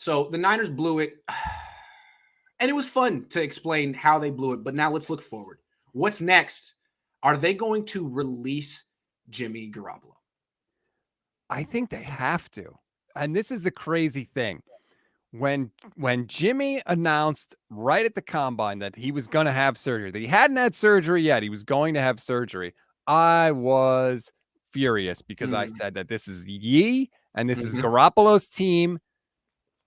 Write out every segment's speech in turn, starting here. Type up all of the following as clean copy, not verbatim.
So the Niners blew it. And it was fun to explain how they blew it. But now let's look forward. What's next? Are they going to release Jimmy Garoppolo? I think they have to. And this is the crazy thing. When Jimmy announced right at the combine that he was going to have surgery, that he hadn't had surgery yet, he was going to have surgery, I was furious because I said that this is and this is Garoppolo's team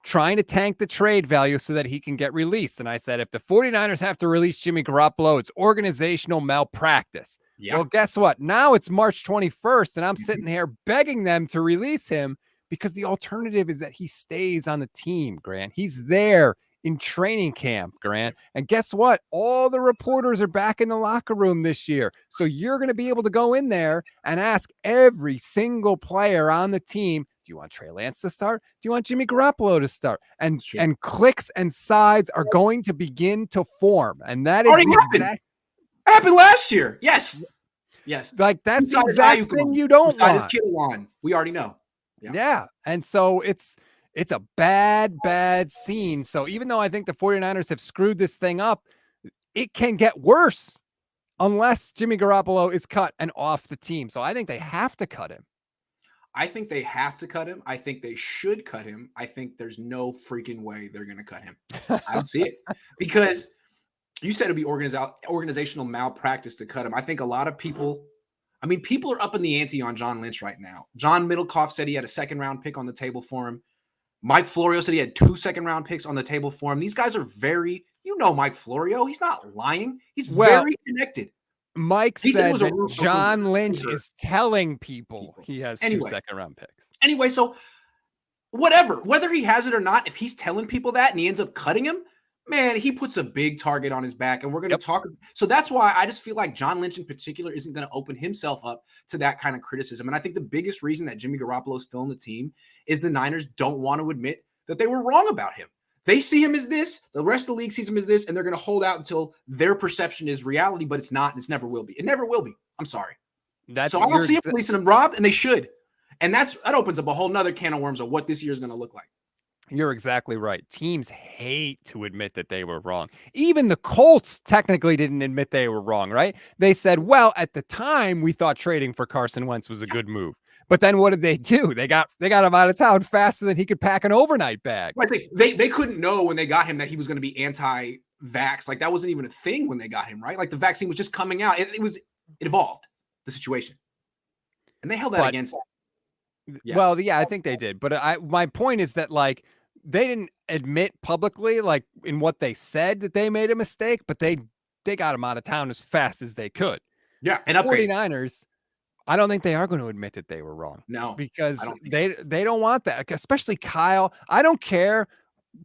trying to tank the trade value so that he can get released. And I said, if the 49ers have to release Jimmy Garoppolo, it's organizational malpractice. Yeah. Well, guess what? Now it's March 21st, and I'm sitting here begging them to release him because the alternative is that he stays on the team, Grant. He's there in training camp, Grant. And guess what? All the reporters are back in the locker room this year. So you're going to be able to go in there and ask every single player on the team, do you want Trey Lance to start? Do you want Jimmy Garoppolo to start? And clicks and sides are going to begin to form. And that is happened last year. Yes. Like that's the exact thing you don't want. Kittle we already know. Yeah. And so it's a bad scene. So even though I think the 49ers have screwed this thing up, it can get worse unless Jimmy Garoppolo is cut and off the team. So I think they have to cut him. I think they have to cut him. I think they should cut him. I think there's no freaking way they're going to cut him. I don't see it because you said it'd be organizational malpractice to cut him. I think a lot of people are up in the ante on John Lynch right now. John Middlecoff said he had a second-round pick on the table for him. Mike Florio said he had 2 second-round picks on the table for him. These guys are Mike Florio. He's not lying. He's very connected. Mike said that John Lynch is telling people he has 2 second-round picks. Anyway, so whether he has it or not, if he's telling people that and he ends up cutting him, man, he puts a big target on his back, and we're going to talk. So that's why I just feel like John Lynch in particular isn't going to open himself up to that kind of criticism. And I think the biggest reason that Jimmy Garoppolo is still on the team is the Niners don't want to admit that they were wrong about him. They see him as this, the rest of the league sees him as this, and they're going to hold out until their perception is reality, but it's not, and it never will be. It never will be. I'm sorry. So I don't see him releasing him, Rob, and they should. And that opens up a whole nother can of worms of what this year is going to look like. You're exactly right. Teams hate to admit that they were wrong. Even the Colts technically didn't admit they were wrong, right? They said, well, at the time, we thought trading for Carson Wentz was a good move. But then what did they do? They got him out of town faster than he could pack an overnight bag. They couldn't know when they got him that he was going to be anti-vax. Like that wasn't even a thing when they got him, right? Like the vaccine was just coming out. It evolved the situation. And they held that against him. Yes. Well, yeah, I think they did. But my point is that like they didn't admit publicly, like in what they said that they made a mistake, but they got him out of town as fast as they could. Yeah. And 49ers, I don't think they are going to admit that they were wrong. No, because they don't want that, especially Kyle. I don't care.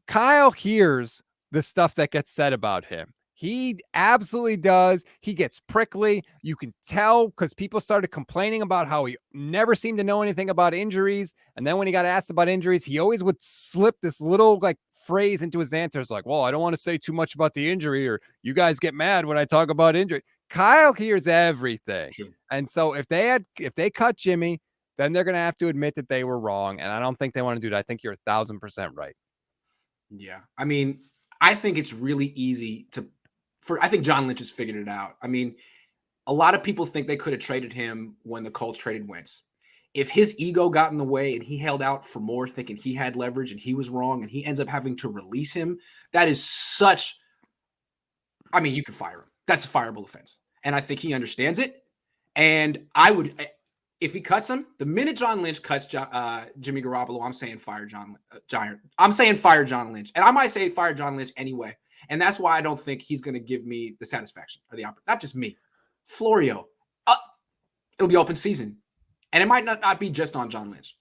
Kyle hears the stuff that gets said about him. He absolutely does. He gets prickly. You can tell because people started complaining about how he never seemed to know anything about injuries. And then when he got asked about injuries, he always would slip this little like phrase into his answers like, well, I don't want to say too much about the injury, or you guys get mad when I talk about injury. Kyle hears everything. Sure. And so if they cut Jimmy, then they're going to have to admit that they were wrong. And I don't think they want to do that. I think you're 1,000% right. Yeah. I mean, I think it's really easy I think John Lynch has figured it out. I mean, a lot of people think they could have traded him when the Colts traded Wentz. If his ego got in the way and he held out for more thinking he had leverage and he was wrong and he ends up having to release him, that is you can fire him. That's a fireable offense. And I think he understands it. And if he cuts him, the minute John Lynch cuts Jimmy Garoppolo, I'm saying fire John Lynch. And I might say fire John Lynch anyway. And that's why I don't think he's going to give me the satisfaction or the opportunity. Not just me. Florio. It'll be open season. And it might not be just on John Lynch.